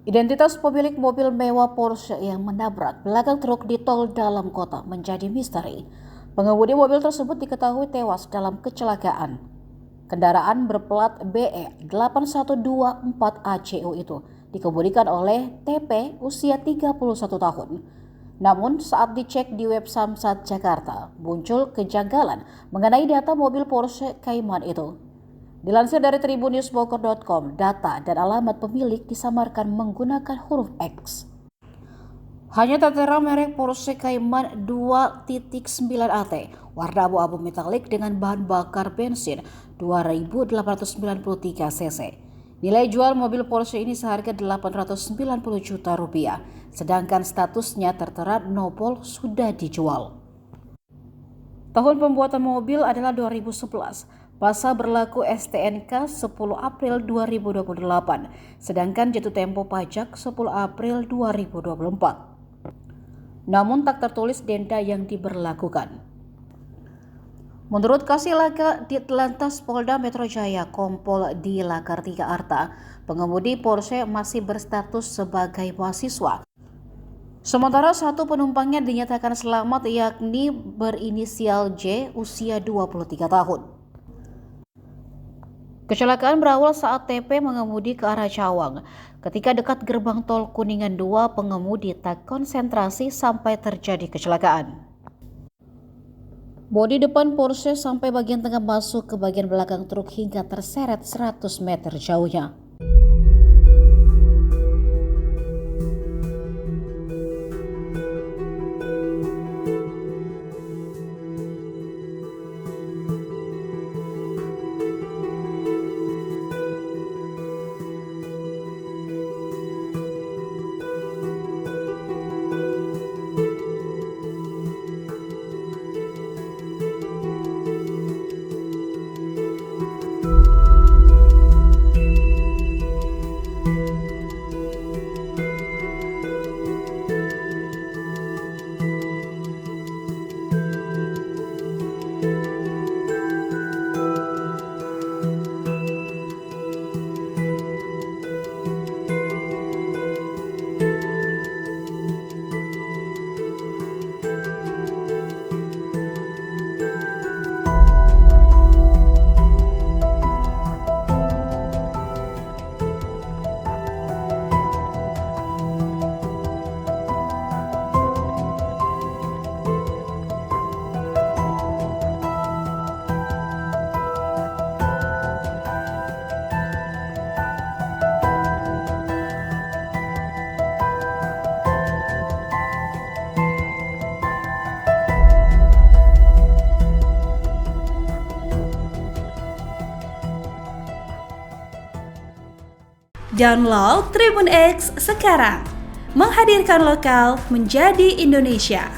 Identitas pemilik mobil mewah Porsche yang menabrak belakang truk di tol dalam kota menjadi misteri. Pengemudi mobil tersebut diketahui tewas dalam kecelakaan. Kendaraan berplat BE 8124ACU itu dikemudikan oleh TP usia 31 tahun. Namun saat dicek di web Samsat Jakarta, muncul kejanggalan mengenai data mobil Porsche Cayman itu. Dilansir dari tribunnews.bogor.com, data dan alamat pemilik disamarkan menggunakan huruf X. Hanya tertera merek Porsche Cayman 2.9AT, warna abu-abu metalik dengan bahan bakar bensin 2.893 cc. Nilai jual mobil Porsche ini seharga 890 juta rupiah, sedangkan statusnya tertera nopol sudah dijual. Tahun pembuatan mobil adalah 2011. Masa berlaku STNK 10 April 2028, sedangkan jatuh tempo pajak 10 April 2024. Namun tak tertulis denda yang diberlakukan. Menurut Kasih Laka Ditlantas Polda Metro Jaya Kompol Dila Kartika Arta, pengemudi Porsche masih berstatus sebagai mahasiswa. Sementara satu penumpangnya dinyatakan selamat, yakni berinisial J, usia 23 tahun. Kecelakaan berawal saat TP mengemudi ke arah Cawang. Ketika dekat gerbang tol Kuningan 2, pengemudi tak konsentrasi sampai terjadi kecelakaan. Bodi depan Porsche sampai bagian tengah masuk ke bagian belakang truk hingga terseret 100 meter jauhnya. Download Tribun X sekarang, menghadirkan lokal menjadi Indonesia.